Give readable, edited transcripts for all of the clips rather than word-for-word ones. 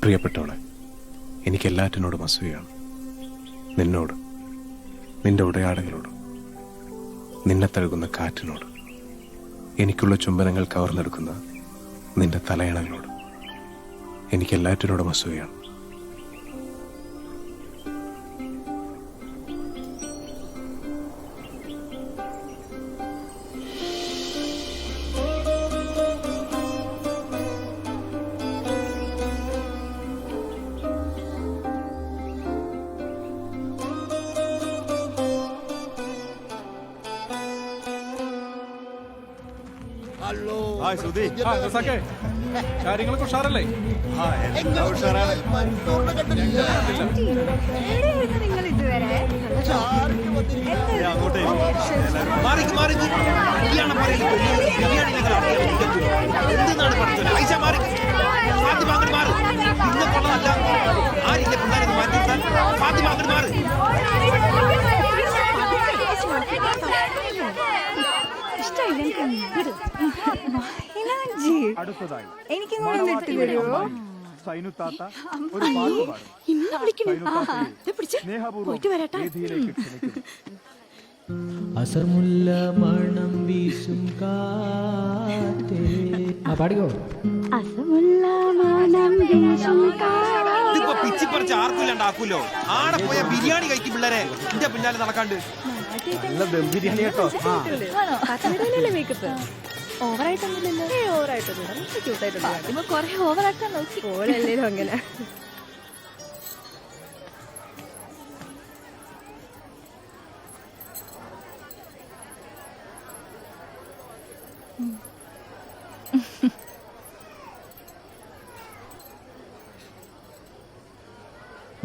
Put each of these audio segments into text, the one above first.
പ്രിയപ്പെട്ടവളെ, എനിക്കെല്ലാറ്റിനോടും അസൂയാണ്. നിന്നോട്, നിന്റെ ഉടയാടകളോട്, നിന്നെ തഴുകുന്ന കാറ്റിനോട്, എനിക്കുള്ള ചുംബനങ്ങൾ കവർന്നെടുക്കുന്ന നിന്റെ തലയണകളോട്, എനിക്കെല്ലാറ്റിനോടും അസൂയാണ്. കാര്യങ്ങളൊക്കെ ഉഷാറല്ലേ? നിങ്ങൾ ഇതുവരെ അസർമുല്ല മണം വീശും കാറ്റേ. പാടിക്കോ. അസമുള്ള മണം വീശും ഇതിപ്പോ പിച്ചിപ്പറിച്ച് ആർക്കില്ലാണ്ടാക്കൂലോ. ആടെ പോയ ബിരിയാണി കഴിക്കും പിള്ളേരെ എന്റെ പിന്നാലെ നടക്കാണ്ട്. ബിരിയാണി കേട്ടോ. മേക്കപ്പ് ഓവറായിട്ടൊന്നുമില്ലല്ലോ. ഓവറായിട്ടൊന്നും കൊറേ ഓവറാക്കാൻ നോക്കി ഓരല്ലേ അങ്ങനെ.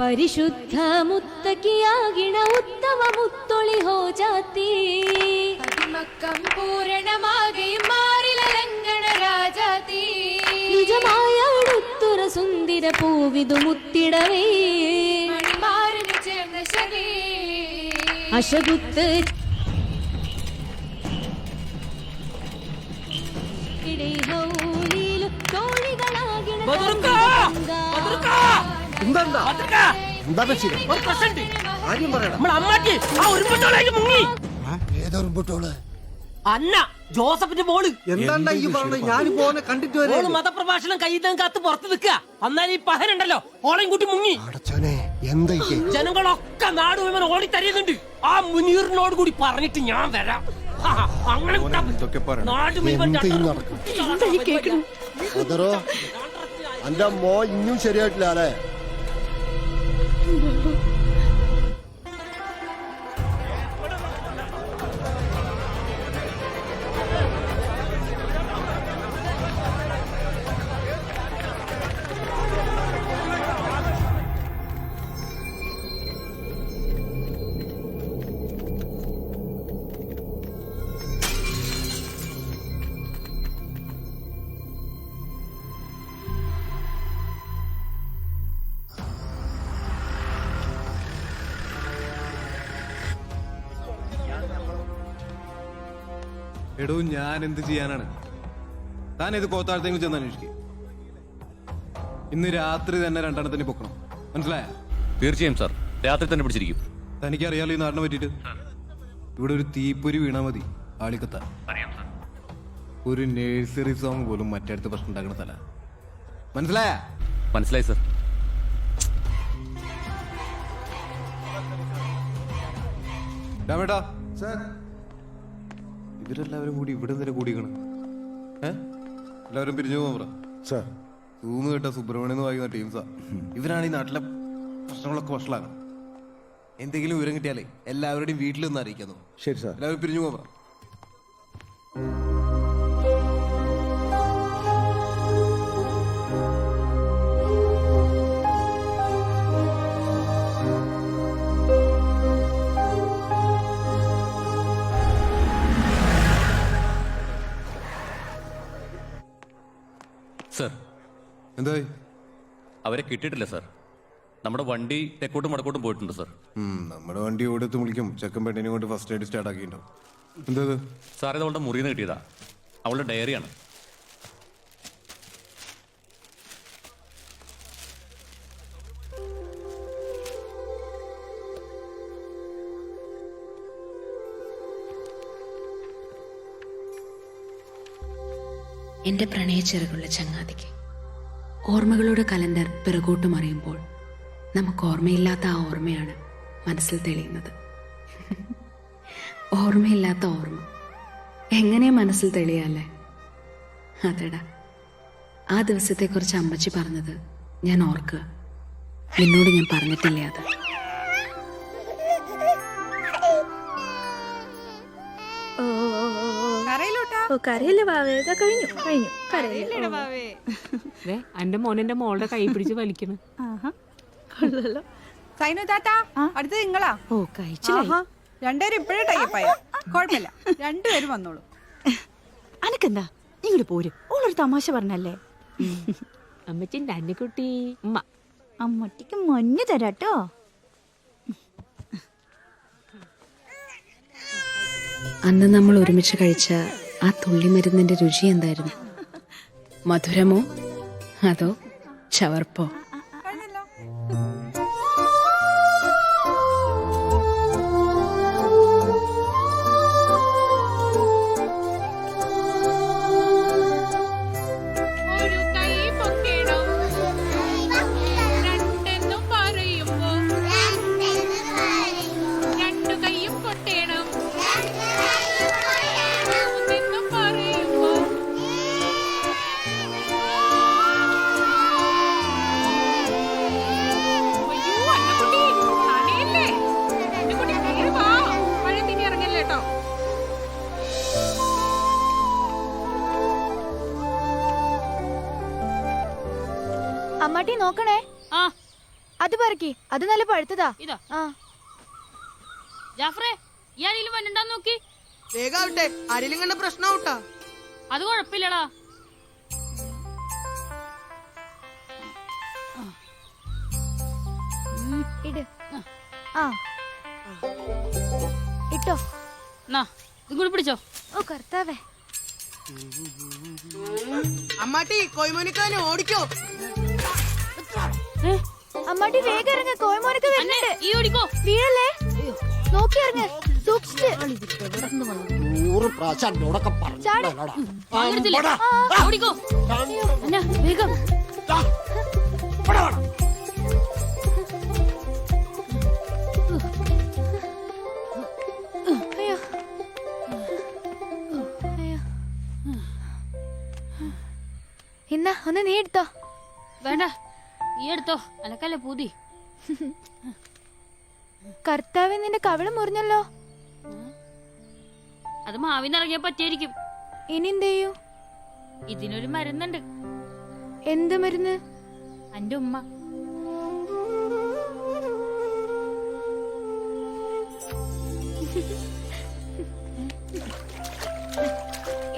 ಪರಿಶುದ್ಧ ಮುತ್ತಕಿಯಾಗಿಣ ಉತ್ತಮ ಮುತ್ತೊಳಿ ಹೋ ಜಾತಿ ಮಕ್ಕಂ ಪೂರಣಮಾಗಿ ಮಾರಿಲ ಲಂಗಣ ರಾಜಾತಿ ನಿಜಮಾಯಾಡುತ್ತುರ ಸುಂದಿರ പൂവിതു മുത്തിടവേ മാറിന് ചേർന്ന ശരീ അശകുത്ത് ഇടൈഹൗലിലു തോളികളാകിണ അന്ന ജോസഫിന്റെ മോള് എന്താ ഈ പറഞ്ഞത്? ഞാൻ പോന്നെ കണ്ടിട്ട് വരെ മതപ്രഭാഷണം കയ്യിൽ കാത്ത് പുറത്ത് നിൽക്കുക. അന്നാലും ഈ പഹരുണ്ടല്ലോ ഓളയും കൂട്ടി മുങ്ങി. ജനങ്ങളൊക്കെ നാട് മുഴുവൻ ഓടി തരുന്നുണ്ട്. ആ മുനീറിനോട് കൂടി പറഞ്ഞിട്ട് ഞാൻ വരാം. അങ്ങനെ നാട് മുഴുവൻ എന്റെ മോ ഇനിയും ശരിയായിട്ടില്ല അല്ലേ? എടോ, ഞാൻ എന്ത് ചെയ്യാനാണ്? താൻ ഇത് കോത്താഴത്തെങ്കിലും ചെന്ന് അന്വേഷിക്കുക. ഇന്ന് രാത്രി തന്നെ രണ്ടെണ്ണത്തിന് പൊക്കണം, മനസ്സിലായ? തീർച്ചയായും സാർ, രാത്രി തന്നെ പിടിച്ചിരിക്കും. തനിക്കറിയാലോ ഈ നാടിനെ പറ്റിയിട്ട്. ഇവിടെ ഒരു തീപ്പൊരി വീണാ മതി ആളിക്കത്ത. ഒരു നേഴ്സറി സോങ് പോലും മറ്റടുത്ത് പ്രശ്നം ഉണ്ടാക്കുന്ന സ്ഥല. മനസ്സിലായ? മനസ്സിലായി സാർ. രാമേട്ടാ സാർ, ഇവരെല്ലാവരും കൂടി ഇവിടെ നേരെ കൂടിക്കണം. എല്ലാവരും പിരിഞ്ഞു പോകാൻ പറ സാർ. തൂന്ന് കേട്ട സുബ്രഹ്മണ്യം എന്ന് വായിക്കുന്ന ടീംസാ. ഇവരാണ് ഈ നാട്ടിലെ പ്രശ്നങ്ങളൊക്കെ വഷളാക്കണം. എന്തെങ്കിലും വിവരം കിട്ടിയാലേ എല്ലാവരുടെയും വീട്ടിൽ നിന്ന് അറിയിക്കുന്നു. ശരി സാർ, എല്ലാവരും പിരിഞ്ഞു പോകാൻ പറ. സർ, എന്തായി? അവരെ കിട്ടിയിട്ടില്ല സാർ. നമ്മുടെ വണ്ടി തെക്കോട്ടും വടക്കോട്ടും പോയിട്ടുണ്ട് സാർ. നമ്മുടെ വണ്ടി ഓടത്ത് വിളിക്കും. ചെക്കൻ പെണ്ണിനെ കൊണ്ട് ഫസ്റ്റ് എയ്ഡ് സ്റ്റാർട്ട് ആക്കിയിട്ടുണ്ടാവും. എന്താ സാർ? ഇത് അവളുടെ മുറിയിൽ നിന്ന് കിട്ടിയതാ. അവളുടെ ഡയറിയാണ്. എൻ്റെ പ്രണയച്ചിറകുള്ള ചങ്ങാതിക്ക്. ഓർമ്മകളുടെ കലണ്ടർ പിറകോട്ട് മറിയുമ്പോൾ നമുക്ക് ഓർമ്മയില്ലാത്ത ആ ഓർമ്മയാണ് മനസ്സിൽ തെളിയുന്നത്. ഓർമ്മയില്ലാത്ത ഓർമ്മ എങ്ങനെ മനസ്സിൽ തെളിയല്ലേ? അതെടാ, ആ ദിവസത്തെക്കുറിച്ച് അമ്മച്ചി പറഞ്ഞത് ഞാൻ ഓർക്കുക. നിന്നോട് ഞാൻ പറഞ്ഞിട്ടില്ലേ അത്? കരയില്ല വാവേ, കഴിഞ്ഞു കഴിഞ്ഞു. കരയില്ല എന്റെ മോനെന്റെ മോളുടെ കൈ പിടിച്ച് വലിക്കണം. കൊള്ളല്ലോ. സൈനു താത്താ, അടുത്ത് നിങ്ങളാ? ഓ കഴിച്ചില്ല. രണ്ടുപേരും ഇപ്പോഴേ ടൈപ്പായ. കുഴപ്പമില്ല, രണ്ടുപേരും വന്നോളൂ. അനക്കെന്താ, ഇങ്ങോട്ട് പോര്. ഓളൊരു തമാശ പറഞ്ഞല്ലേ. അമ്മച്ചിന്റെ അന്നിക്കുട്ടി ഉമ്മ. അമ്മട്ടിക്ക് മഞ്ഞ് തരാട്ടോ. അന്ന് നമ്മൾ ഒരുമിച്ച് കഴിച്ച ആ തുള്ളിമരുന്നിന്റെ രുചി എന്തായിരുന്നു? മധുരമോ അതോ ചവർപ്പോ? അമ്മാട്ടി നോക്കണേ. അത് പറക്കി, അത് നല്ല പഴുത്തതാ. ഇതാ ജാഫ്രേ, ഈ ആരെങ്കിലും വന്നിണ്ടാന്ന് നോക്കി. വേഗാവട്ടെ, ആരെങ്കിലും കണ്ട പ്രശ്നമാവട്ടാ. അത് കുഴപ്പമില്ലടാ. ഇട്. ഇട്ടോ. ഇതും കൂടി പിടിച്ചോ. ഓ കർത്താവേ. അമ്മാട്ടി കൊയ്മോനിക്കാനെ ഓടിക്കോ. അമ്മാട്ടി വേഗം ഇറങ്ങ, കോയമോനൊക്കെ വരുന്നുണ്ട്. ഈ ഓടിക്കോ. വീഴല്ലേ, നോക്കി ഇറങ്ങ, സൂക്ഷിച്ച്. 100 പ്രാവശ്യം എന്നോടൊക്കെ പറഞ്ഞോടാ. ഓടിക്കോ വേഗം. അയ്യോ അയ്യോ. ഇന്നാ ഒന്ന് നീ എടുത്തോ. വേണ്ട, ഈ എടുത്തോ, അനക്കല്ലേ പൂതി. കർത്താവേ, നിന്റെ കവിള് മുറിഞ്ഞല്ലോ. അത് മാവിന്നിറങ്ങിയാ പറ്റിയായിരിക്കും. ഇനി എന്ത് ചെയ്യൂ? ഇതിനൊരു മരുന്നുണ്ട്. എന്ത് മരുന്ന്? എന്റെ ഉമ്മ.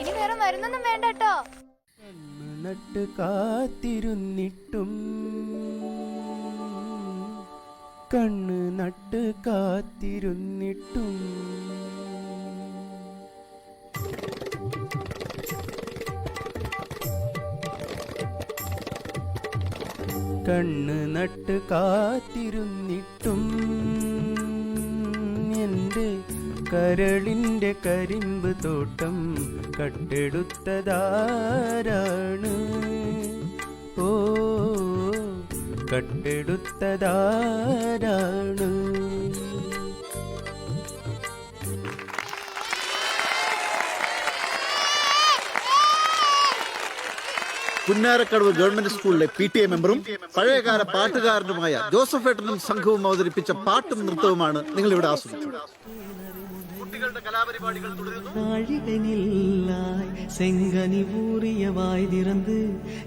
ഇനി വേറെ മരുന്നൊന്നും വേണ്ട കേട്ടോ. നട്ട് കാത്തിരുന്നിട്ടും കണ്ണ് നട്ട് കാത്തിരുന്നിട്ടും കണ്ണ് നട്ട് കാത്തിരുന്നിട്ടും എൻ്റെ കരളിൻ്റെ കരിമ്പ് തോട്ടം കട്ടെടുത്തതാരാണ്? ഓ കട്ടെടുത്തതാരാണ്? പുന്നാരക്കടവ് ഗവൺമെന്റ് സ്കൂളിലെ PTA മെമ്പറും പഴയകാല പാട്ടുകാരനുമായ ജോസഫ് ഏട്ടനും സംഘവും അവതരിപ്പിച്ച പാട്ടും നൃത്തവുമാണ് നിങ്ങൾ ഇവിടെ ആസ്വദിച്ചത്. കുട്ടികളുടെ കലാപരിപാടികൾ തുടരുന്നു. செங்கனி ஊறியவாய் திறந்து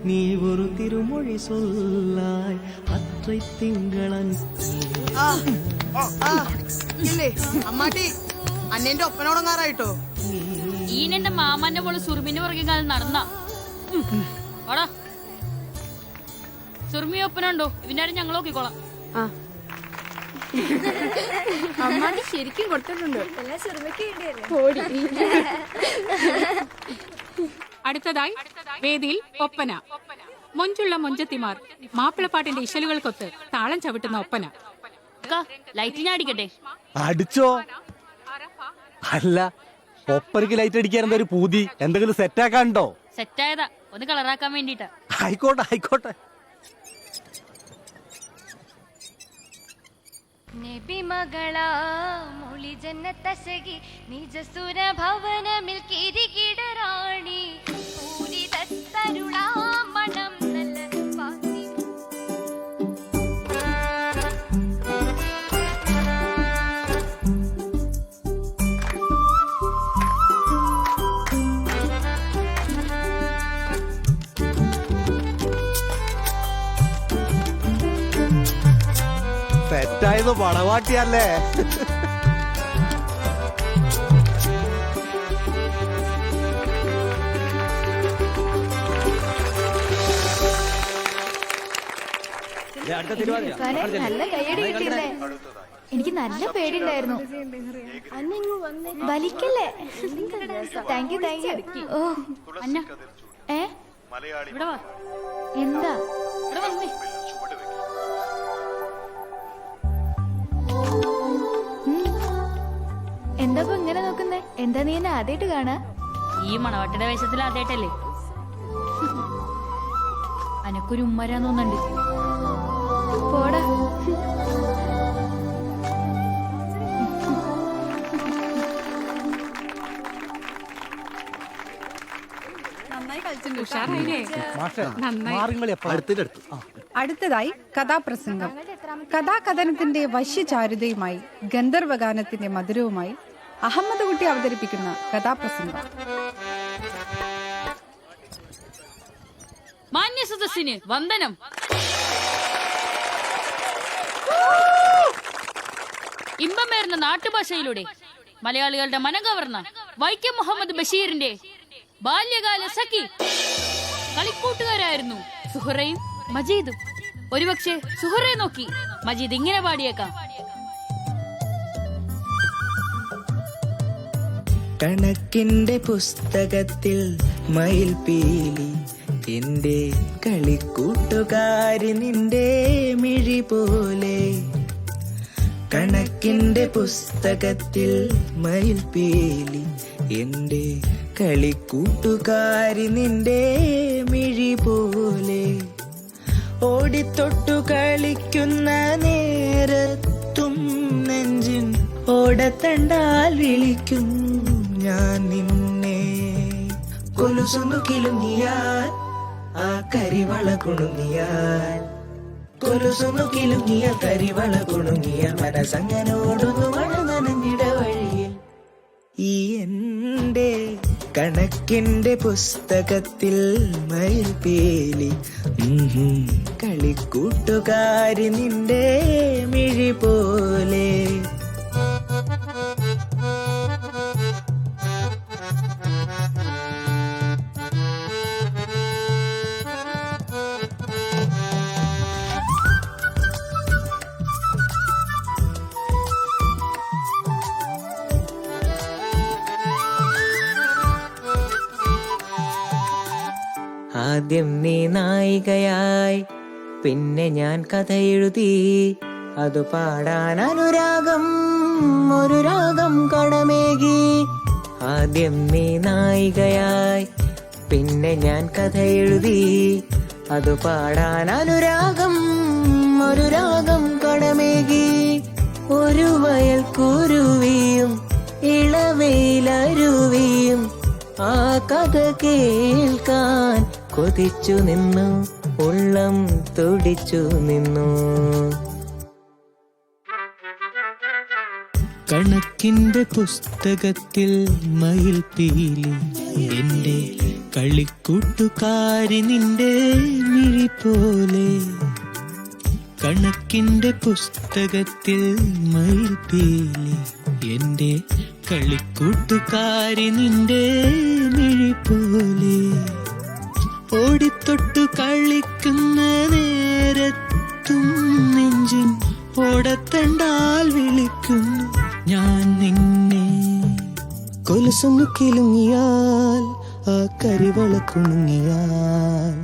நீ ஒரு திருமொழி சொல்லாய் அற்றை திங்களன். അമ്മാട്ടി, അന്നെന്റെ ഒപ്പനോടങ്ങാറായിട്ടോ. ഈനെന്റെ മാമാന്റെ മോള് സുറുമിന്റെ പുറകെ കാലം നടന്ന സുറുമി ഒപ്പനുണ്ടോ? ഇവനാരും ഞങ്ങൾ നോക്കിക്കോളാം. അമ്മാട്ടി ശരിക്കും കൊടുത്തിട്ടുണ്ട്. എല്ലാം സുറുമയ്ക്ക് വേണ്ടിയല്ലേ. അടുത്തതായി വേദിയിൽ ഒപ്പന. മൊഞ്ചുള്ള മൊഞ്ചത്തിമാർ മാപ്പിളപ്പാട്ടിന്റെ ഇശലുകൾക്കൊത്ത് താളം ചവിട്ടുന്ന ഒപ്പന. ലൈറ്റിന് അടിക്കട്ടെ. അടിച്ചോ? അല്ല, ഒപ്പനക്ക് ലൈറ്റ് അടിക്കാൻ എന്താ ഒരു പൂതി? എന്തെങ്കിലും സെറ്റാക്കാണ്ടോ? സെറ്റായതാ, ഒന്ന് കളറാക്കാൻ വേണ്ടിട്ടാ. ആയിക്കോട്ടെ ആയിക്കോട്ടെ. നബി മകളാ മൊളി ജന്നത്തസഗി നിജ സുര ഭവനമിൽ കിരികിടറാണി പൂരിതത്തരുളാ മണം നല്ല പാതി. സെറ്റായത് പടവാട്ടിയല്ലേ? നല്ല കയ്യടി കിട്ടിയില്ലേ? എനിക്ക് നല്ല പേടിയുണ്ടായിരുന്നു. വലിക്കല്ലേ? Thank you thank you. ഓ അന്ന ഇവിടെ വാ. എന്താ ഇവിടെ വന്നേ? എന്താ ഇങ്ങനെ നോക്കുന്നേ? എന്താ നീ എന്നെ ആദ്യമായിട്ട് കാണാ? ഈ മണവാട്ടിയുടെ വേഷത്തിൽ ആദ്യമായിട്ടല്ലേ? അനക്കൊരു ഉമ്മരാൻ തോന്നുന്നുണ്ട്. പോടാ. നന്നായി കളിച്ചിട്ടുണ്ട്. അടുത്തതായി കഥാപ്രസംഗം. കഥാകഥനത്തിന്റെ വശ്യചാരുതയുമായി ഗന്ധർവഗാനത്തിന്റെ മധുരവുമായി അഹമ്മദ് കുട്ടി അവതരിപ്പിക്കുന്ന കഥാപ്രസംഗം. മാന്യ സദസ്സിന് വന്ദനം. ഇമ്പമേർന്ന നാട്ടുഭാഷയിലൂടെ മലയാളികളുടെ മനം കവർന്ന വൈക്കം മുഹമ്മദ് ബഷീറിന്റെ ബാല്യകാല സഖി കളിക്കൂട്ടുകാരായിരുന്നു സുഹറയും മജീദും. ഒരുപക്ഷെ സുഹറയെ നോക്കി മജീദ് ഇങ്ങനെ പാടിയേക്കാം. കണക്കിന്റെ പുസ്തകത്തിൽ മയിൽപീലി എന്റെ കളിക്കൂട്ടുകാരി നിന്റെ മിഴി പോലെ. കണക്കിന്റെ പുസ്തകത്തിൽ മയിൽപീലി എന്റെ കളിക്കൂട്ടുകാരി നിന്റെ മിഴി പോലെ. ഓടിത്തൊട്ടു കളിക്കുന്ന നേരത്തും നെഞ്ചിൻ ഓടത്തണ്ടാൽ വിളിക്കും ഞാൻ നിന്നെ. കൊലുസുന്നു കിലുങ്ങിയാൽ ആ കരിവള കുണുങ്ങിയാൽ, കൊലുസുന്നു കിലുങ്ങിയാൽ കരിവള കുണുങ്ങിയാൽ മനസ്സങ്ങനോടൊന്നു മഴ നനഞ്ഞിട വഴിയിൽ. ഈ എന്റെ കണക്കിന്റെ പുസ്തകത്തിൽ മയിൽപീലി കളിക്കൂട്ടുകാരി നിന്റെ മിഴി പോലെ. ആദ്യം നീ നായികയായി, പിന്നെ ഞാൻ കഥ എഴുതി, അത് പാടാൻ അനുരാഗം ഒരു രാഗം കടമേകി. ആദ്യം നീ നായികയായി, പിന്നെ ഞാൻ കഥ എഴുതി, അത് പാടാൻ അനുരാഗം ഒരു രാഗം കടമേകി. ഒരു വയൽ കുരുവിയും ഇളവയിലരുവിയും ആ കഥ കേൾക്കാൻ കൊതിച്ചു നിന്നു, ഉള്ളം തുടിച്ചു നിന്നു. കണക്കിന്റെ പുസ്തകത്തിൽ മയിൽപീലി എന്റെ കളിക്കൂട്ടുകാരി നിന്റെ മിഴി പോലെ. കണക്കിന്റെ പുസ്തകത്തിൽ മയിൽപീലി എന്റെ കളിക്കൂട്ടുകാരി നിന്റെ മിഴി പോലെ. ഓടിത്തൊട്ടു കളിക്കുന്ന നേരത്തും നെഞ്ചിൻ ഓടത്തണ്ടാൽ വിളിക്കും ഞാൻ നിന്നെ. കൊലുസൊന്നു കിലുങ്ങിയാൽ ആ കരിവള കുണുങ്ങിയാൽ,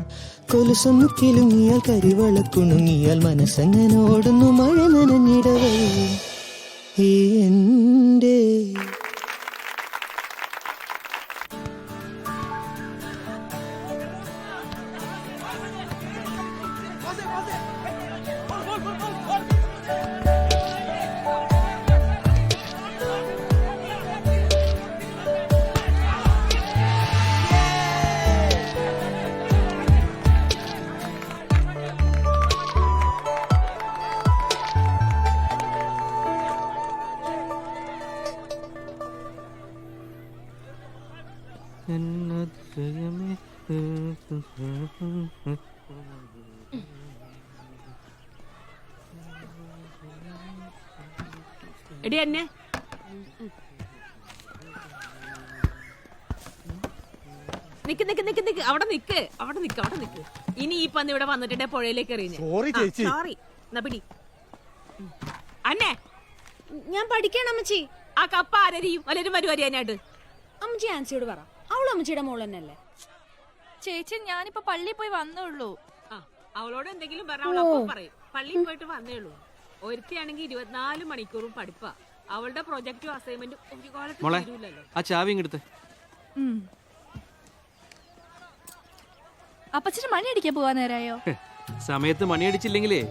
കൊലുസൊന്നു കിലുങ്ങിയാൽ കരിവള കുണുങ്ങിയാൽ മനസ്സങ്ങനോടൊന്നു മഴ നനഞ്ഞിടവേ. എന്റെ എടി എന്നെ നിക്ക് നിക്ക് നിക്ക് നിക്ക് അവിടെ നിക്ക് അവിടെ നിക്ക് അവിടെ നിക്ക്. ഇനി ഈ പന്നി ഇവിടെ വന്നിട്ടുണ്ടെ പുഴയിലേക്ക് എറിയുന്നേ. സോറി എന്നാ പിടി. അന്നെ ഞാൻ പഠിക്കണം അമ്മച്ചി. ആ കപ്പ ആരരിയും വല്ലരും വരും അരിയാനായിട്ട്. അമ്മച്ചി ആൻസിയോട് പറ, അവൾ അമ്മച്ചിയുടെ മോൾ തന്നെയല്ലേ. ചേച്ചി ഞാനിപ്പോ പള്ളിയിൽ പോയി വന്നുള്ളൂ. ആ അവളോട് എന്തെങ്കിലും പറഞ്ഞ അവൾ അപ്പം പറയും പള്ളിയിൽ പോയിട്ട് വന്നേ ഉള്ളൂ. ഒരുത്തിയാണെങ്കിൽ 24 മണിക്കൂറും പഠിപ്പാ. അവളുടെ പ്രൊജക്റ്റും അസൈൻമെന്റും ഒരു കാലത്ത് തീരൂലല്ലോ. ആ ചാവി ഇങ്ങെടുത്ത്. അപ്പച്ചിന് മണി അടിക്കാൻ പോവാൻ നേരായോ? സമയത്ത് മണിയടിച്ചില്ലെങ്കിലേ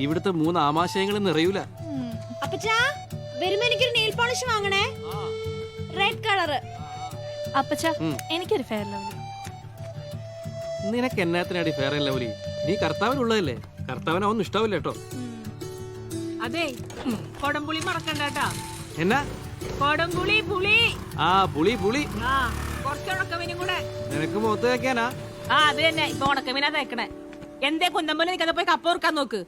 ഇവിടുത്തെ 3 ആമാശയങ്ങളും നിറയൂല. അപ്പച്ചാ വരുമ്പോ എനിക്കൊരു നെയിൽ പോളിഷ് വാങ്ങണേ, റെഡ് കളറ്. അപ്പച്ച എനിക്കൊരു ഫെയർ ലവ്ലി. നിനക്ക് എന്നാത്തിനാടി ഫെയർ ആൻഡ് ലവ്ലി? നീ കർത്താവിനുള്ളതല്ലേ? കർത്താവിനൊന്നും ഇഷ്ടാവില്ല കേട്ടോ. അതെ കൊടംപുളി മറക്കണ്ടാ. എന്നാ കൊടംപുളി പുളി? ആ പുളി പുളി. ആ കുറച്ച് ഉണക്കമീനും കൂടെ. നിനക്ക് മുഖത്ത് വെക്കാനാ? ആ അത് തന്നെ, ഇപ്പൊ ഉണക്കമീനാ തേക്കണേ. എന്തേ കുന്തമ്പോലെ നിൽക്കാതെ പോയി കപ്പ ഓർക്കാൻ നോക്ക്.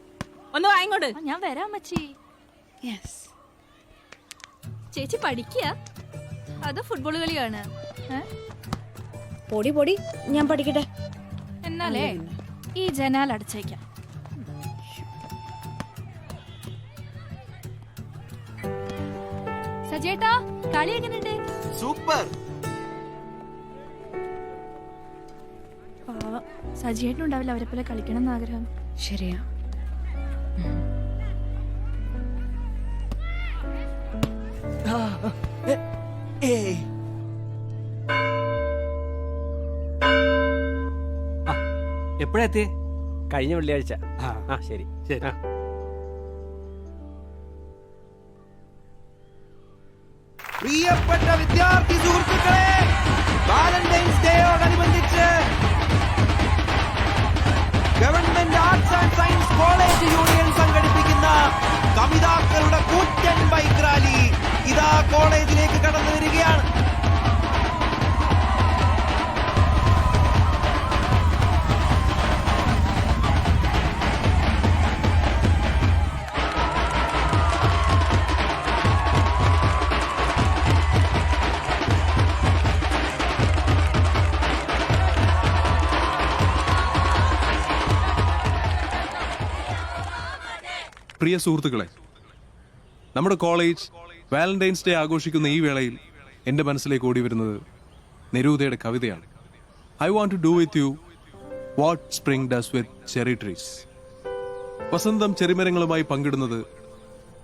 ഒന്ന് വാങ്ങിക്കോട്. ഞാൻ വരാം അമ്മച്ചി. ചേച്ചി പഠിക്കുക അത് ഫുട്ബോൾ കളിയാണ്? പൊടി പൊടി, ഞാൻ പഠിക്കട്ടെ. എന്നാലേ ഈ ജനാൽ അടച്ചേക്കാം. സജേട്ടാ കളി എങ്ങനെയുണ്ട്? സൂപ്പർ. പാവം സജേട്ടനുണ്ടാവില്ല അവരെ പോലെ കളിക്കണം എന്ന് ആഗ്രഹം. ശരിയാ. എപ്പോഴാ എത്തിയേ? കഴിഞ്ഞ വെള്ളിയാഴ്ച. ആ ശരി ശരി. പ്രിയപ്പെട്ട വിദ്യാർത്ഥി സുഹൃത്തുക്കളെ, വാലന്റൈൻസ് ഡേയോടനുബന്ധിച്ച് government arts and science college union സംഘടിപ്പിക്കുന്ന കവിതാക്കളുടെ കൂറ്റൻ ബൈക്ക് റാലി ഇതാ കോളേജിലേക്ക് കടന്നു വരികയാണ്. പ്രിയ സുഹൃത്തുക്കളെ, നമ്മുടെ കോളേജ് വാലന്റൈൻസ് ഡേ ആഘോഷിക്കുന്ന ഈ വേളയിൽ എൻ്റെ മനസ്സിലേക്ക് ഓടി വരുന്നത് നെരൂദയുടെ കവിതയാണ്. I want to do with you what spring does with cherry trees. വസന്തം ചെറിമരങ്ങളുമായി പങ്കിടുന്നത്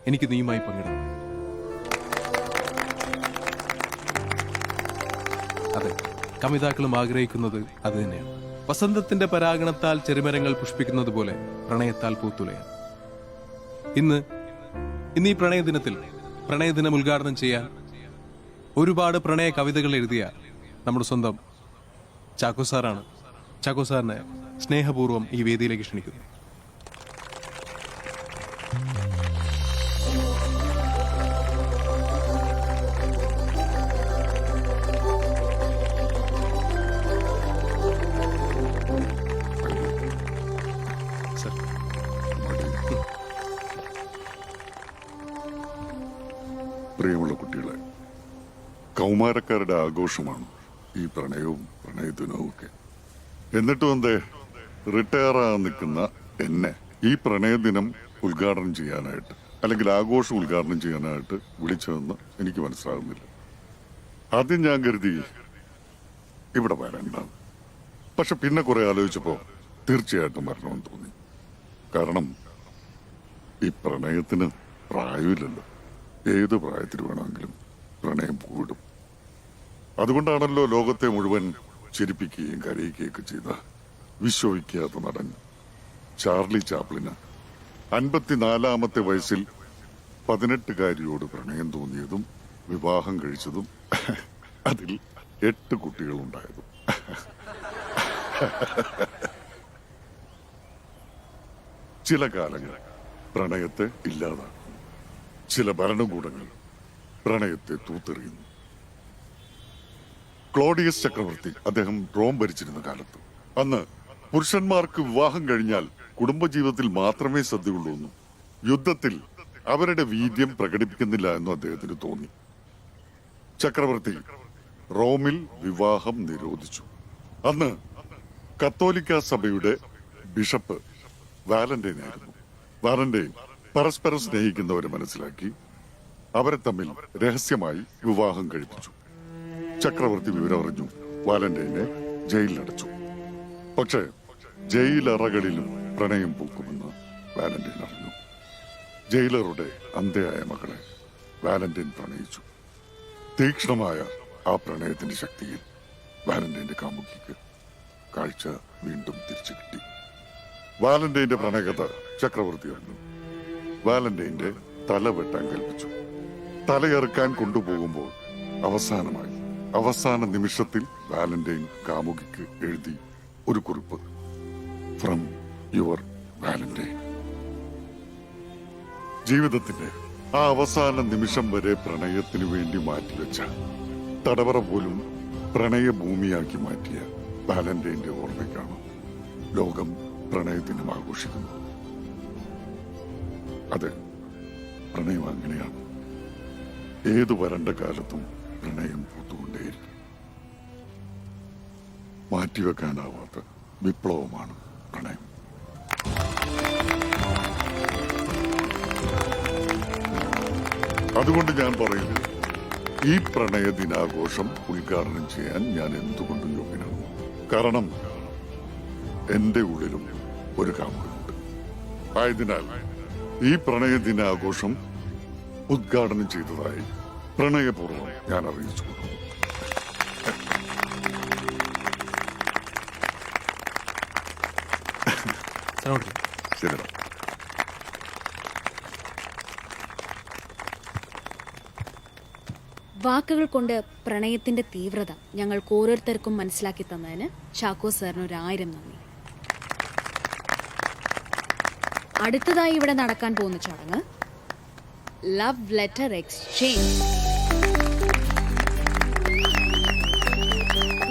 എനിക്ക് നീയുമായി പങ്കിടണം. അതെ, കവിതാക്കളും ആഗ്രഹിക്കുന്നത് അത് തന്നെയാണ്. വസന്തത്തിന്റെ പരാഗണത്താൽ ചെറിമരങ്ങൾ പുഷ്പിക്കുന്നത് പോലെ പ്രണയത്താൽ പൂത്തുലയാണ്. ഇന്ന് ഈ പ്രണയദിനത്തിൽ പ്രണയദിനം ഉദ്ഘാടനം ചെയ്യാൻ ഒരുപാട് പ്രണയ കവിതകൾ എഴുതിയ നമ്മുടെ സ്വന്തം ചാക്കോ സാറാണ്. ചാക്കോ സാറിനെ സ്നേഹപൂർവ്വം ഈ വേദിയിലേക്ക് ക്ഷണിക്കുന്നു. പ്രിയമുള്ള കുട്ടികളെ, കൗമാരക്കാരുടെ ആഘോഷമാണ് ഈ പ്രണയവും പ്രണയദിനവും ഒക്കെ. എന്നിട്ടും എന്തേ റിട്ടയർ ആകാൻ നിൽക്കുന്ന എന്നെ ഈ പ്രണയദിനം ഉദ്ഘാടനം ചെയ്യാനായിട്ട് അല്ലെങ്കിൽ ആഘോഷം ഉദ്ഘാടനം ചെയ്യാനായിട്ട് വിളിച്ചതെന്ന് എനിക്ക് മനസ്സിലാകുന്നില്ല. ആദ്യം ഞാൻ കരുതി ഇവിടെ വരണ്ടാണ്. പക്ഷെ പിന്നെ കുറെ ആലോചിച്ചപ്പോൾ തീർച്ചയായിട്ടും വരണമെന്ന് തോന്നി. കാരണം ഈ പ്രണയത്തിന് പ്രായമില്ലല്ലോ. ഏത് പ്രായത്തിൽ വേണമെങ്കിലും പ്രണയം കൂടും. അതുകൊണ്ടാണല്ലോ ലോകത്തെ മുഴുവൻ ചിരിപ്പിക്കുകയും കരയിക്കുകയൊക്കെ ചെയ്ത വിശ്വവിഖ്യാത നടൻ ചാർലി ചാപ്ലിന് 54-ാമത്തെ വയസ്സിൽ 18-കാരിയോട് പ്രണയം തോന്നിയതും വിവാഹം കഴിച്ചതും അതിൽ 8 കുട്ടികളുണ്ടായതും. ചില കാലങ്ങൾ പ്രണയത്തെ ഇല്ലാതാക്കും. ചില ഭരണകൂടങ്ങൾ പ്രണയത്തെ തൂത്തെറിയുന്നു. ക്ലോഡിയസ് ചക്രവർത്തി അദ്ദേഹം റോം ഭരിച്ചിരുന്ന കാലത്ത് അന്ന് പുരുഷന്മാർക്ക് വിവാഹം കഴിഞ്ഞാൽ കുടുംബജീവിതത്തിൽ മാത്രമേ ശ്രദ്ധയുള്ളൂ എന്നും യുദ്ധത്തിൽ അവരുടെ വീര്യം പ്രകടിപ്പിക്കുന്നില്ല എന്നും അദ്ദേഹത്തിന് തോന്നി. ചക്രവർത്തി റോമിൽ വിവാഹം നിരോധിച്ചു. അന്ന് കത്തോലിക്ക സഭയുടെ ബിഷപ്പ് വാലന്റൈൻ ആയിരുന്നു. വാലന്റൈൻ പരസ്പരം സ്നേഹിക്കുന്നവരെ മനസ്സിലാക്കി അവരെ തമ്മിൽ രഹസ്യമായി വിവാഹം കഴിപ്പിച്ചു. ചക്രവർത്തി വിവരമറിഞ്ഞു. വാലന്റൈനെ ജയിലിലടച്ചു. പക്ഷേ ജയിലറകളിലും പ്രണയം പൂക്കുമെന്ന് വാലന്റൈൻ അറിഞ്ഞു. ജയിലറുടെ അന്ധയായ മകളെ വാലന്റൈൻ പ്രണയിച്ചു. തീക്ഷ്ണമായ ആ പ്രണയത്തിന്റെ ശക്തിയിൽ വാലന്റൈന്റെ കാമുകിക്ക് കാഴ്ച വീണ്ടും തിരിച്ചു കിട്ടി. വാലന്റൈന്റെ പ്രണയകഥ ചക്രവർത്തി അറിഞ്ഞു. വാലന്റൈന്റെ തല വെട്ടാൻ കൽപ്പിച്ചു. തലയെറുക്കാൻ കൊണ്ടുപോകുമ്പോൾ അവസാന നിമിഷത്തിൽ വാലന്റൈൻ കാമുകിക്ക് എഴുതി ഒരു കുറിപ്പ്, ഫ്രം യുവർ വാലന്റൈൻ. ജീവിതത്തിന്റെ ആ അവസാന നിമിഷം വരെ പ്രണയത്തിനു വേണ്ടി മാറ്റിവെച്ച തടവറ പോലും പ്രണയഭൂമിയാക്കി മാറ്റിയ വാലന്റൈന്റെ ഓർമ്മയ്ക്കാണ് ലോകം പ്രണയത്തിനും ആഘോഷിക്കുന്നത്. അതെ, പ്രണയം അങ്ങനെയാണ്. ഏതു വരണ്ട കാലത്തും പ്രണയം പൂത്തുകൊണ്ടേയിരിക്കും. മാറ്റിവെക്കാനാവാത്ത വിപ്ലവമാണ് പ്രണയം. അതുകൊണ്ട് ഞാൻ പറയുന്നു, ഈ പ്രണയ ദിനാഘോഷം ഉദ്ഘാടനം ചെയ്യാൻ ഞാൻ എന്തുകൊണ്ടും യോഗ്യനാണ്. കാരണം എന്റെ ഉള്ളിലും ഒരു കാമുകനുണ്ട്. ആയതിനാൽ ഈ പ്രണയ ദിനാഘോഷം ഉദ്ഘാടനം ചെയ്തതായി പ്രണയപൂർവ്വം ഞാൻ അറിയിച്ചു കൊടുക്കുന്നു. ശരിടാ. വാക്കുകൾ കൊണ്ട് പ്രണയത്തിന്റെ തീവ്രത ഞങ്ങൾക്ക് ഓരോരുത്തർക്കും മനസ്സിലാക്കി തന്നതിന് ചാക്കോ സാറിന് 1000 നന്ദി. അടുത്തതായി ഇവിടെ നടക്കാൻ പോകുന്ന ചടങ്ങ് ലവ് ലെറ്റർ എക്സ്ചേഞ്ച്.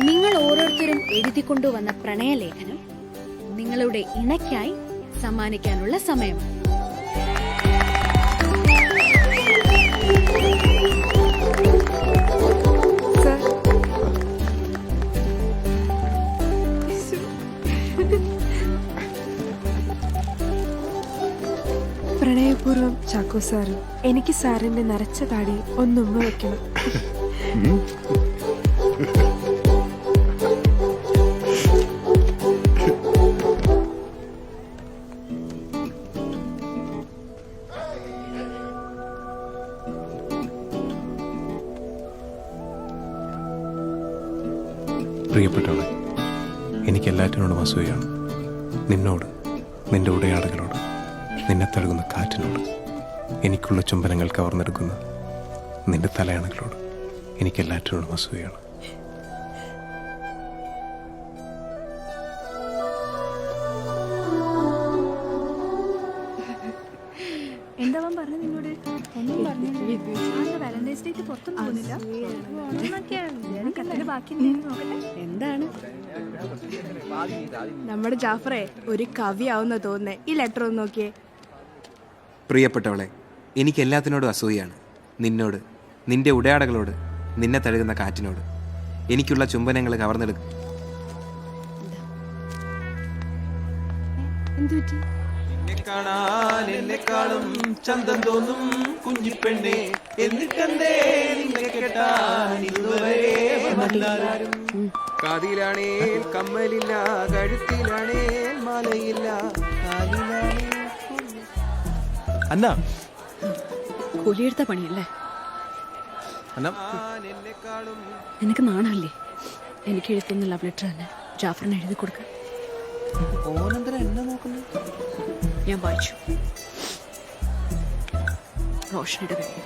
നിങ്ങൾ ഓരോരുത്തരും എഴുതിക്കൊണ്ടുവന്ന പ്രണയലേഖനം നിങ്ങളുടെ ഇണയ്ക്കായി സമ്മാനിക്കാനുള്ള സമയമാണ്. പ്രണയപൂർവ്വം ചാക്കോ സാറ്, എനിക്ക് സാറിന്റെ നരച്ച താടി ഒന്നുമ്മ വെക്കണം. പ്രിയപ്പെട്ടവളെ, എനിക്ക് എല്ലാറ്റിനോടും അസൂയാണ്. നിന്നോട്, നിന്റെ ഉടയാടകളോട്, നിന്നെ തഴുകുന്ന കാറ്റിനോട്, എനിക്കുള്ള ചുംബനങ്ങൾ കവർന്നെടുക്കുന്ന നിന്റെ തലയണകളോട്, എനിക്ക് എല്ലാറ്റിനോടും അസൂയാണ്. എന്താ പറഞ്ഞു നിന്നോട്? ഒന്നും പറഞ്ഞില്ല. വാലന്റൈൻസ് ഡേക്ക് പുറത്തൊന്നും പോകുന്നില്ല. ബാക്കി നോക്കട്ടെ. എന്താണ് നമ്മുടെ ജാഫറെ ഒരു കവിയാവുന്ന തോന്നുന്നേ. ഈ ലെറ്റർ ഒന്ന് നോക്കിയേ. പ്രിയപ്പെട്ടവളെ, എനിക്ക് എല്ലാത്തിനോടും അസൂയാണ്. നിന്നോട്, നിന്റെ ഉടയാടകളോട്, നിന്നെ തഴുകുന്ന കാറ്റിനോട്, എനിക്കുള്ള ചുംബനങ്ങൾ കവർന്നെടുക്കും. എന്നെക്കാളും ചന്തം തോന്നും കുഞ്ഞിപ്പെണ്ണെ, എന്നിട്ടെന്തേ നിന്നെ കെട്ടാൻ ഇതുവരെ വന്നാരും. കാതിലാണേ കമ്മലില്ല, കഴുത്തിലാണേ മാലയില്ല, കാലിലാണേ. അന്ന കൂലിയെടുത്ത പണിയല്ലേ? നിനക്ക് നാണല്ലേ എനിക്ക് എഴുത്തുന്ന ലവ് ലെറ്റർ തന്നെ ജാഫറിന് എഴുതി കൊടുക്കാൻ? ഓനെന്തര എന്നെ നോക്കുന്നു? ഞാൻ വായിച്ചു. റോഷനിയുടെ കയ്യിൽ.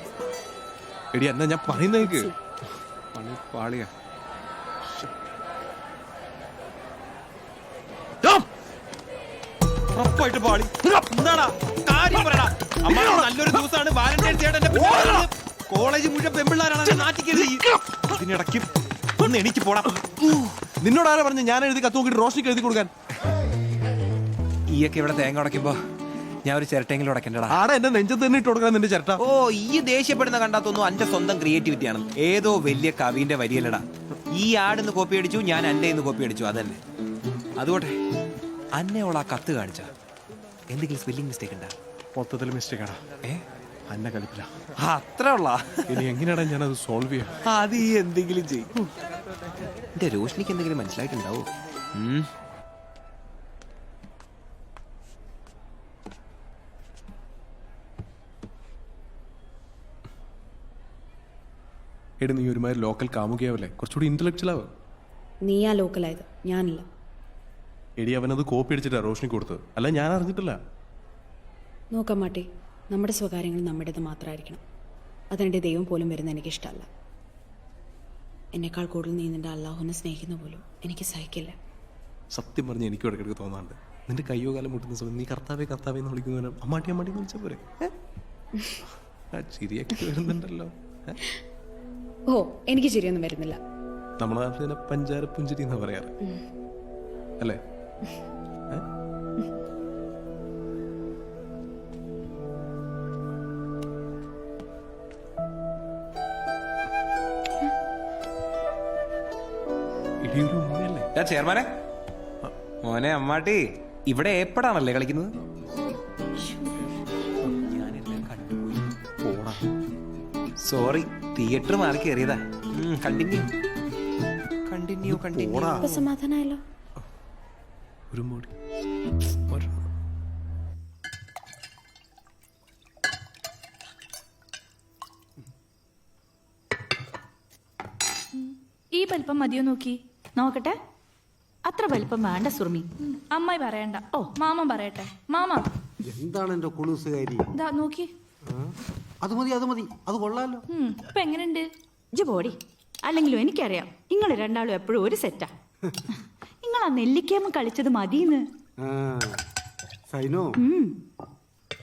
എടി എന്നാ ഞാൻ പറയുന്നേക്ക്. പണി പാളിയാ. ഉറപ്പായിട്ട് പാളി. എന്താടാ കാര്യം പറയടാ. അമ്മ നല്ലൊരു ദിവസമാണ് വാലന്റൈൻസ് ഡേ. കോളേജ് മുഴുവൻ പെമ്പിള്ളാരാണ് നാട്ടിക്കരുത്. ഇതിനിടയ്ക്ക് ഒന്ന് എനിക്ക് പോടാ. നിന്നോട് ആരാ പറഞ്ഞു ഞാൻ എഴുതി കത്ത് നോക്കിയിട്ട് റോഷനിക്ക് എഴുതി കൊടുക്കാൻ? ഈയൊക്കെ ഇവിടെ തേങ്ങ ഉടയ്ക്കുമ്പോ ഞാൻ ഒരു ചിരട്ടെങ്കിലും ഉടക്കണ്ടടാ. ആടെ എന്റെ നെഞ്ചത്ത് തന്നെ ഇട്ട് കൊടുക്കാൻ നിന്റെ ചിരട്ട. ഓ ഈ ദേഷ്യപ്പെടുന്ന കണ്ടാത്തൊന്നും എന്റെ സ്വന്തം ക്രിയേറ്റിവിറ്റിയാണ്. ഏതോ വലിയ കവിന്റെ വരിയല്ലടാ. ഈ ആടിന്ന് കോപ്പി അടിച്ചു, ഞാൻ എന്റെ കോപ്പി അടിച്ചു, അതന്നെ. അതുകൊട്ടെ അന്നയോളാ കത്ത് കാണിച്ച എന്തെങ്കിലും സ്പെല്ലിംഗ് മിസ്റ്റേക്ക് ഉണ്ടാ? മൊത്തത്തിൽ മിസ്റ്റേക്ക് ആടാ. അന്ന കളിപ്പില്ല. അത്ര ഉള്ള. ഇനി എങ്ങനെയാടാ ഞാനത് സോൾവ് ചെയ്യാം? അത് ഈ എന്തെങ്കിലും ചെയ്യും. എന്റെ റോഷ്നിക്ക് എന്തെങ്കിലും മനസ്സിലായിട്ടുണ്ടാവോ? എടി നീ ഒരുമാതിരി ലോക്കൽ കാമുകയാവല്ലേ? കുറച്ചുകൂടി ഇന്റലക്ച്വൽ ആവും. നീയാ ലോക്കലായത്, ഞാനില്ല. എടി അവനത് കോപ്പി അടിച്ചിട്ടാ റോഷനി കൊടുത്തത്, അല്ല ഞാൻ അറിഞ്ഞിട്ടില്ല. നോക്കാം മാട്ടെ, നമ്മുടെ സ്വകാര്യങ്ങൾ നമ്മുടേത് മാത്രമായിരിക്കണം. അതിനിടെ ദൈവം പോലും വരുന്ന എനിക്കിഷ്ടമല്ല. എന്നെക്കാൾ കൂടുതൽ നീ നിന്റെ അള്ളാഹുവിനെ സ്നേഹിക്കുന്ന പോലും എനിക്ക് സഹിക്കില്ല. സത്യം പറഞ്ഞ് എനിക്കും ഇടയ്ക്കിടയ്ക്ക് തോന്നാറുണ്ട്. നിന്റെ കയ്യോ കാലം മുട്ടുന്ന സമയം നീ കർത്താവേ കർത്താവേ എന്ന് വിളിക്കുന്നവരെ അമ്മാട്ടി അമ്മാട്ടി വിളിച്ചാൽ പോരെ? ചിരിയൊക്കെ വരുന്നുണ്ടല്ലോ. ഓ എനിക്ക് ചിരിയൊന്നും വരുന്നില്ല. നമ്മുടെ നാട്ടിൽ തന്നെ പഞ്ചാര പുഞ്ചിരി എന്നാ പറയാറ് അല്ലേ? ചെയർമാനെ, മോനെ അമ്മാട്ടി, ഇവിടെ ഏപ്പടാണല്ലേ കളിക്കുന്നത്? സോറി, തിയേറ്റർ മാറി കയറിയതാ. Continue continue continue. സമാധാനമായല്ലോ. ഒരു മോടി ഈ വലിപ്പം മതിയോ നോക്കി നോക്കട്ടെ. അത്ര വലിപ്പം വേണ്ട സുർമി. അമ്മായി പറയണ്ട. ഓ മാമൻ പറയട്ടെ. മാമ എന്താണ് എന്റെ കുണുസുകാരി? ഇതാ നോക്കി. അത് മതി അത് മതി, അത് കൊള്ളാലോ. ഇപ്പൊ എങ്ങനെയുണ്ട്? ഇജ്ജ് പോടി. അല്ലെങ്കിലും എനിക്കറിയാം നിങ്ങൾ രണ്ടാളും എപ്പോഴും ഒരു സെറ്റാ. നിങ്ങൾ ആ നെല്ലിക്കേമ്മ കളിച്ചത് മതിന്ന്. സൈനോ,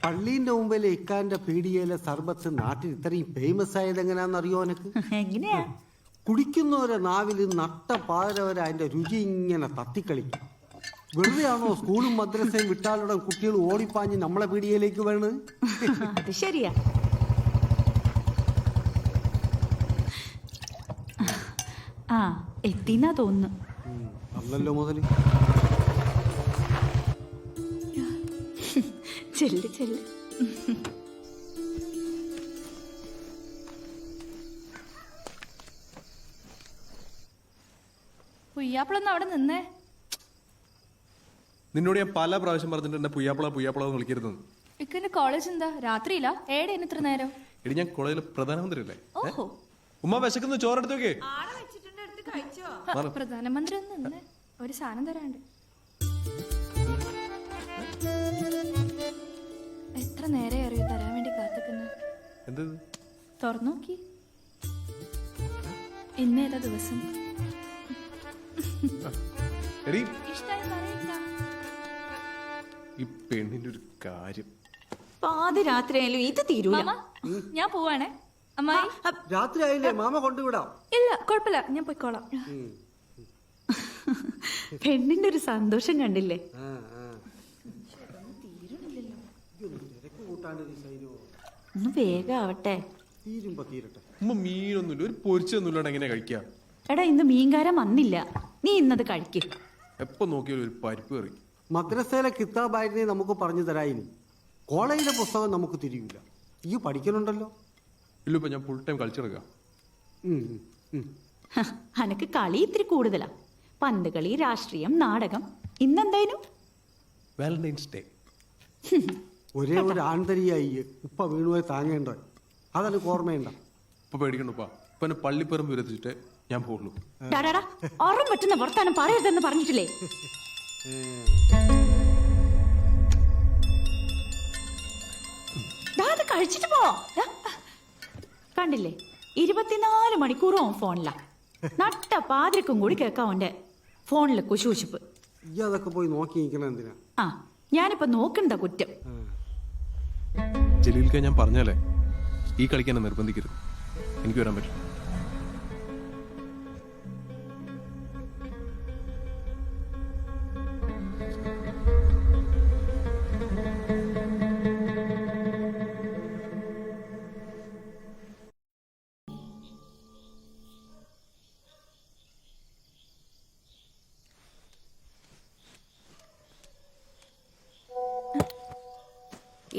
പള്ളീന്റെ മുമ്പിലെ ഇക്കാന്റെ പീഡിയയിലെ സർബത്ത് നാട്ടിൽ ഇത്രയും ഫേമസ് ആയത് എങ്ങനെയാണെന്നറിയോ എനക്ക്? എങ്ങനെയാ? കുടിക്കുന്നവരെ നാവിൽ നട്ട പാരവരെ അതിന്റെ രുചി ഇങ്ങനെ തത്തിക്കളിക്കും. വെറുതെയാണോ സ്കൂളും മദ്രസയും വിട്ടാലുടൻ കുട്ടികൾ ഓടിപ്പാഞ്ഞ് നമ്മളെ പീഡിയയിലേക്ക് വേണത്? അത് ശരിയാ. ആ എത്തിന്നാ തോന്നുന്നു. അല്ലല്ലോ മുതല്. ചെല്ല് ചെല്ല്. പുയ്യാപ്പിളൊന്നും അവിടെ നിന്നേ. നിന്നോട് ഞാൻ പല പ്രാവശ്യം പറഞ്ഞിട്ട് എന്നെ പുയ്യാപ്പിള പുയ്യാപ്പിള എന്ന് വിളിക്കരുതെന്ന്. ഇക്കന്റെ കോളേജ് എന്താ രാത്രിയില്ല? ഏടെ ഇത്ര നേരം? എടി ഞാൻ കോളേജിലെ പ്രധാനമന്ത്രി അല്ലേ? ഓഹോ, ഉമ്മ വിശക്കുന്ന ചോറെടുത്ത് വെക്കേ. പ്രധാനമന്ത്രി ഒന്ന് നിന്നേ, ഒരു സാധനം തരാണ്ട്. എത്ര നേരെ അറിയോ തരാൻ വേണ്ടി കാത്തിക്കുന്ന? എന്ത് തുറന്നു നോക്കി. ഇന്നേതാ ദിവസം? എടി ഇഷ്ടായി പറയില്ല. ഈ പെണ്ണിന്റെ ഒരു കാര്യം. പാതി രാത്രിയായാലും ഇത് തീരൂല. ഞാൻ പോവാണേ. അമ്മായി രാത്രി ആയില്ലേ, മാമ കൊണ്ടുവിടാം. ഇല്ല കുഴപ്പമില്ല, ഞാൻ പോയിക്കോളാം. പെണ്ണിന്റെ ഒരു സന്തോഷം കണ്ടില്ലേ? ഒന്ന് വേഗം ആവട്ടെ. തീരുമ്പോ തീരട്ടെ. ഉമ്മ മീനൊന്നുമില്ല, ഒരു പൊരിച്ചൊന്നുമില്ലാണ്ട് എങ്ങനെ കഴിക്കാം? എടാ ഇന്ന് മീൻകാരൻ വന്നില്ല, നീ ഇന്നത് കഴിക്ക്. എപ്പൊ നോക്കിയാലും ഒരു പരിപ്പ് കറി. മദ്രസയിലെ കിതാബായിരുന്നേ നമുക്ക് പറഞ്ഞു തരായിനി. കോളേജിലെ പുസ്തകം നമുക്ക് തിരിയൂല. ഈ പഠിക്കലുണ്ടല്ലോ. ഇല്ല, ഇപ്പൊ ഞാൻ ഫുൾ ടൈം കളിച്ചെടുക്കാം. അനക്ക് കളി ഇത്തിരി കൂടുതലാ. പന്ത് കളി, രാഷ്ട്രീയം, നാടകം. ഇന്നെന്തായാലും വാലന്റൈൻസ് ഡേ. ഒരേ ഒരു ആന്തരിയായി ഉപ്പ വീണുപോയി താങ്ങേണ്ട. അതെനിക്ക് ഓർമ്മയുണ്ട. ഇപ്പൊ പേടിക്കണ്ടുപ്പാ, ഇപ്പൊ എന്നെ പള്ളിപ്പറമ്പ് വിരച്ചിട്ട് ഞാൻ പോകുള്ളൂ. ഓർമ്മ പറ്റുന്ന വർത്താനം പറയരുതെന്ന് പറഞ്ഞിട്ടില്ലേ? അത് കഴിച്ചിട്ട് പോ. കണ്ടില്ലേ 24 മണിക്കൂറും ഓൻ ഫോണിലാ. നട്ട പാതിരക്കും കൂടി കേൾക്കാം അവന്റെ ഫോണിലെ കുശൂശിപ്പ്. ഈ അതൊക്കെ പോയി നോക്കി നിൽക്കണ എന്തിനാ? ആ ഞാനിപ്പോ നോക്കണ്ട കുറ്റം. ജലീൽക്ക, ഞാൻ പറഞ്ഞാലേ ഈ കളിക്കാൻ നിർബന്ധിക്കരുത്. എനിക്ക് വരാൻ പറ്റും.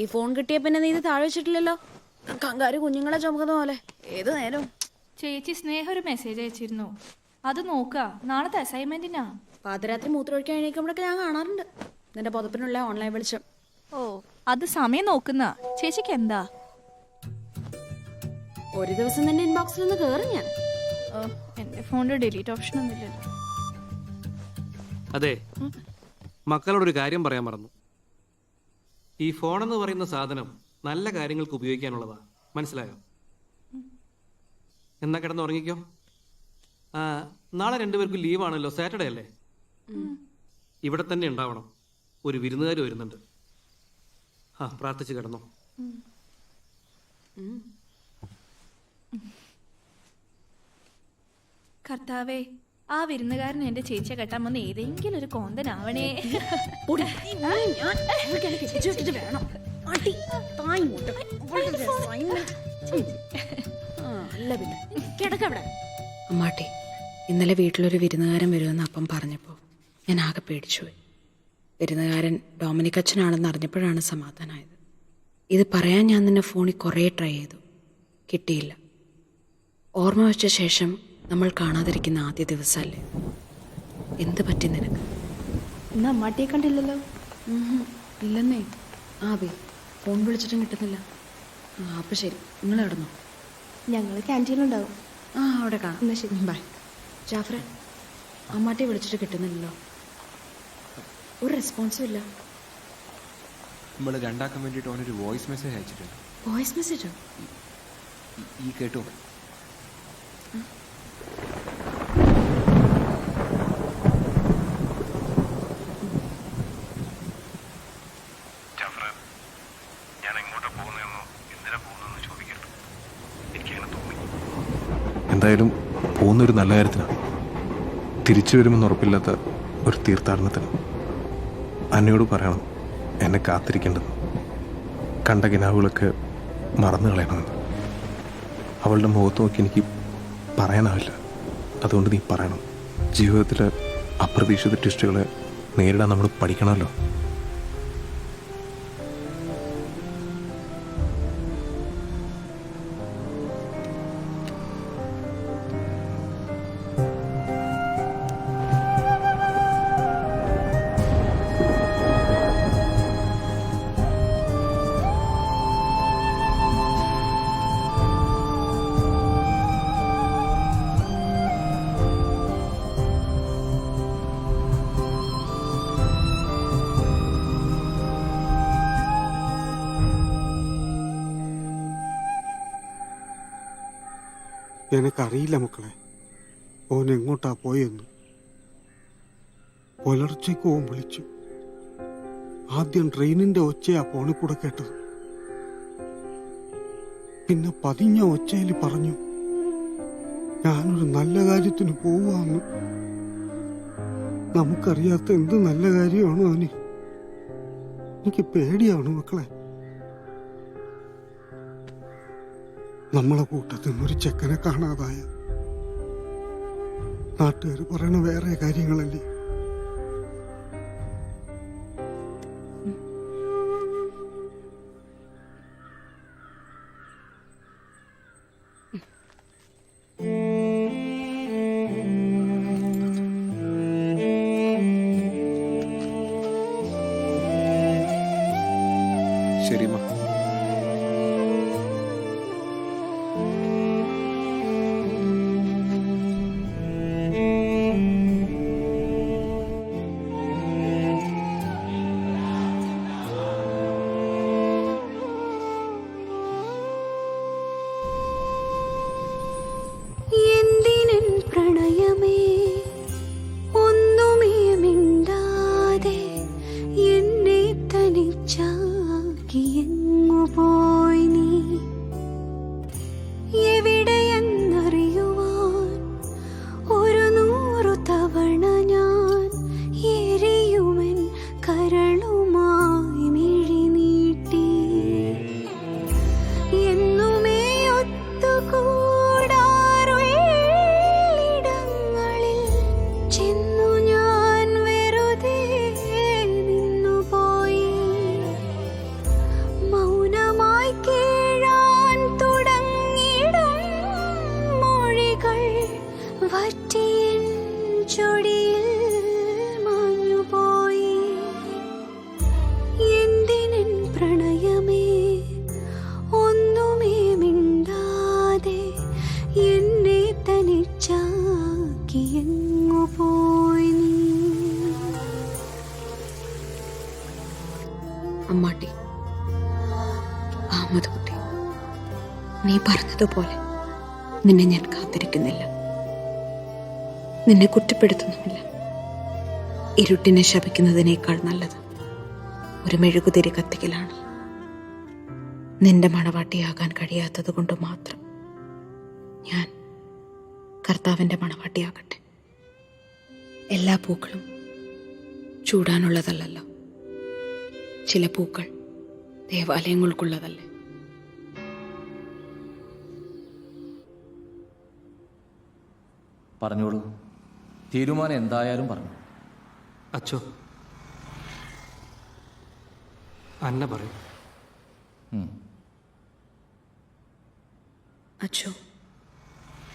ഈ ഫോൺ കിട്ടിയ പിന്നെ നീ ഇത് താഴെ വെച്ചിട്ടില്ലല്ലോ. കങ്കാര് കുഞ്ഞുങ്ങളെ ചുമക്കുന്ന പോലെ ഏത് നേരം. ചേച്ചി സ്നേഹ ഒരു മെസ്സേജ് അയച്ചിരുന്നു. അത് നോക്ക, നാളത്തെ അസൈൻമെന്റിനാ. പാതിരാത്രി മൂത്രമൊഴിക്കാൻ എണീക്കുമ്പോഴൊക്കെ ഞാൻ കാണാറുണ്ട് നിന്റെ പുതപ്പിനുള്ള ഓൺലൈൻ വെളിച്ചം. ഓ, അത് സമയം നോക്കുന്ന ചേച്ചിക്ക് എന്താ? ഒരു ദിവസം തന്നെ ഇൻബോക്സിൽ നിന്ന് കയറി ഞാൻ. എന്റെ ഫോണിൽ ഡിലീറ്റ് ഓപ്ഷൻ ഒന്നുമില്ലല്ലോ. അതെ, മക്കളോടൊരു കാര്യം പറയാൻ മറന്നു. ഈ ഫോണെന്ന് പറയുന്ന സാധനം നല്ല കാര്യങ്ങൾക്ക് ഉപയോഗിക്കാനുള്ളതാ, മനസ്സിലായോ? എന്നാ കിടന്ന് ഉറങ്ങിക്കോ. നാളെ രണ്ടുപേർക്കും ലീവാണല്ലോ, സാറ്റർഡേ അല്ലേ? ഇവിടെ തന്നെ ഉണ്ടാവണം. ഒരു വിരുന്നുകാർ വരുന്നുണ്ട്. പ്രാർത്ഥിച്ച് കിടന്നോ. കർത്താവേ, ആ വിരുന്നുകാരൻ എന്റെ ചേച്ചിയെ കെട്ടാൻ വന്ന് ഏതെങ്കിലും ഒരു കോന്തനാവണേ. അമ്മാട്ടി, ഇന്നലെ വീട്ടിലൊരു വിരുന്നുകാരൻ വരുമെന്ന് അപ്പം പറഞ്ഞപ്പോൾ ഞാൻ ആകെ പേടിച്ചുപോയി. വിരുന്നുകാരൻ ഡൊമിനിക് അച്ഛനാണെന്ന് അറിഞ്ഞപ്പോഴാണ് സമാധാനമായത്. ഇത് പറയാൻ ഞാൻ നിന്നെ ഫോണിൽ കുറേ ട്രൈ ചെയ്തു, കിട്ടിയില്ല. ഓർമ്മ വെച്ച ശേഷം നമ്മൾ കാണാതിരിക്കുന്ന ആദ്യ ദിവസമല്ലേ? എന്ത് പറ്റി നിനക്ക്? ഇന്ന് അമ്മാട്ടിയെ കണ്ടില്ലല്ലോ. ഇല്ലെന്നേ. ബേ ഫോൺ വിളിച്ചിട്ടും കിട്ടുന്നില്ല. അപ്പം ശരി, നിങ്ങൾ കിടന്നോ. ഞങ്ങൾ ക്യാൻറ്റീനിലുണ്ടാവും. അവിടെ കാണാം. എന്നാ ശരി, ബൈ. ജാഫറെ, അമ്മാട്ടിയെ വിളിച്ചിട്ട് കിട്ടുന്നില്ലല്ലോ. ഒരു റെസ്പോൺസും ഇല്ല. നമ്മൾ രണ്ടാക്കാൻ വേണ്ടിയിട്ട് ഓനൊരു വോയിസ് മെസ്സേജ് അയച്ചിട്ടുണ്ട്. വോയിസ് മെസ്സേജോ? ഈ കേട്ടോ. എന്തായാലും പോകുന്നൊരു നല്ല കാര്യത്തിനാണ്. തിരിച്ചു വരുമെന്ന് ഉറപ്പില്ലാത്ത ഒരു തീർത്ഥാടനത്തിന്. അന്നയോട് പറയണം എന്നെ കാത്തിരിക്കേണ്ടത്. കണ്ട കിനാവുകളൊക്കെ മറന്നു കളയണമെന്ന്. അവളുടെ മുഖത്ത് നോക്കി എനിക്ക് പറയാനാവില്ല. അതുകൊണ്ട് നീ പറയണം. ജീവിതത്തിലെ അപ്രതീക്ഷിത ട്വിസ്റ്റുകളെ നേരിടാൻ നമ്മൾ പഠിക്കണമല്ലോ. എനിക്കറിയില്ല മക്കളെ, ഓൻ എങ്ങോട്ടാ പോയെന്ന്. പുലർച്ചയ്ക്ക് ഓൻ വിളിച്ചു. ആദ്യം ട്രെയിനിന്റെ ഒച്ചയാ ഫോണിൽ കൂടെ കേട്ടത്. പിന്നെ പതിഞ്ഞ ഒച്ചയിൽ പറഞ്ഞു, ഞാനൊരു നല്ല കാര്യത്തിന് പോവാന്ന്. നമുക്കറിയാത്ത എന്ത് നല്ല കാര്യമാണ് അവന്. എനിക്ക് പേടിയാണ് മക്കളെ. നമ്മളെ കൂട്ടത്തിൽ നിന്നൊരു ചെക്കനെ കാണാതായ നാട്ടുകാർ പറയണ വേറെ കാര്യങ്ങളല്ലേ. ശരിമ്മ. അമ്മാട്ടി, അഹമ്മദ് കുട്ടി, നീ പറഞ്ഞതുപോലെ നിന്നെ ഞാൻ കാത്തിരിക്കുന്നില്ല, നിന്നെ കുറ്റപ്പെടുത്തുന്നുമില്ല. ഇരുട്ടിനെ ശപിക്കുന്നതിനേക്കാൾ നല്ലത് ഒരു മെഴുകുതിരി കത്തിക്കലാണ്. നിന്റെ മണവാട്ടിയാകാൻ കഴിയാത്തത് കൊണ്ട് മാത്രം ഞാൻ കർത്താവിൻ്റെ മണവാട്ടിയാകട്ടെ. എല്ലാ പൂക്കളും ചൂടാനുള്ളതല്ലല്ലോ. ചില പൂക്കൾ ദേവാലയങ്ങൾക്കുള്ളതല്ലേ. പറഞ്ഞോളൂ, തീരുമാനം എന്തായാലും പറഞ്ഞു. അച്ചോ, അന്ന പറയും. അച്ചോ,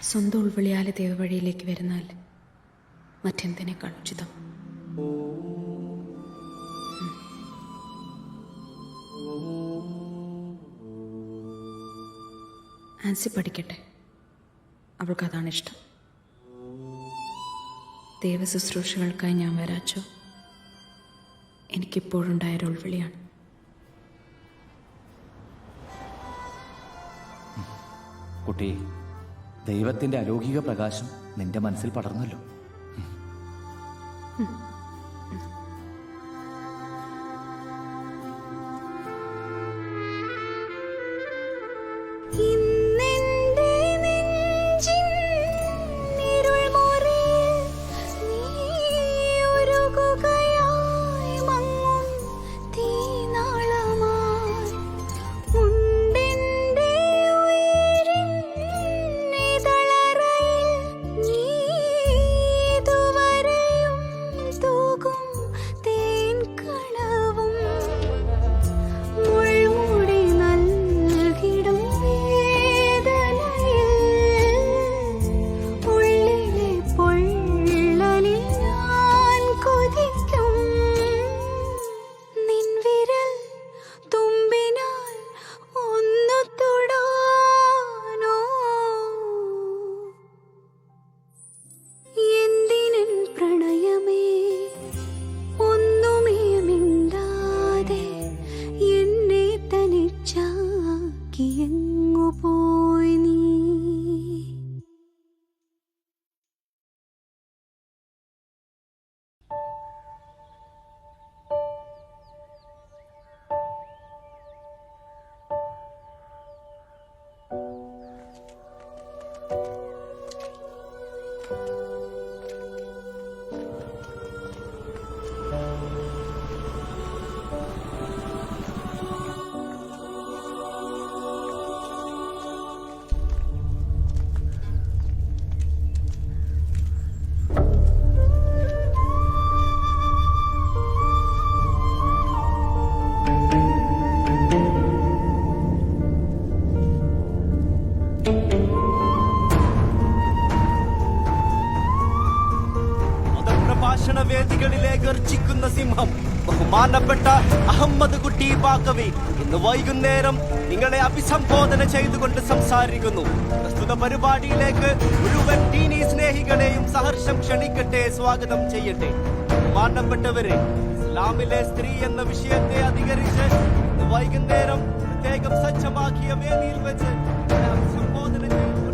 സ്വന്തം ഉൾവിളിയാലെ ദേവവഴിയിലേക്ക് വരുന്നാൽ മറ്റെന്തിനേക്കാൾ ഉചിതം. ആൻസി പഠിക്കട്ടെ, അവൾക്ക് അതാണ് ഇഷ്ടം. ദൈവശുശ്രൂഷകൾക്കായി ഞാൻ വരാച്ചോ, എനിക്കിപ്പോഴുണ്ടായൊരു ഉൾവിളിയാണ്. കുട്ടി, ദൈവത്തിന്റെ അലൗകിക പ്രകാശം നിന്റെ മനസ്സിൽ പടർന്നല്ലോ. വേദികളിലെ ഗർജിക്കുന്ന സിംഹം ബഹുമാനപ്പെട്ട അഹമ്മദ് കുട്ടി ബാക്കവി ഇന്ന് വൈകുന്നേരം നിങ്ങളെ അഭിസംബോധന ചെയ്തുകൊണ്ട് സംസാരിക്കുന്നു. പ്രസ്തുത പരിപാടിയിലേക്ക് മുഴുവൻ ടീനി സ്നേഹികളെയും സഹർഷം ക്ഷണിക്കട്ടെ, സ്വാഗതം ചെയ്യട്ടെ. ബഹുമാനപ്പെട്ടവരെ, ഇസ്ലാമിലെ സ്ത്രീ എന്ന വിഷയത്തെ അധികരിച്ച് ഇന്ന് വൈകുന്നേരം പ്രത്യേകം സജ്ജമാക്കിയ വേദിയിൽ വെച്ച് അഭിസംബോധന ചെയ്തുകൊണ്ട്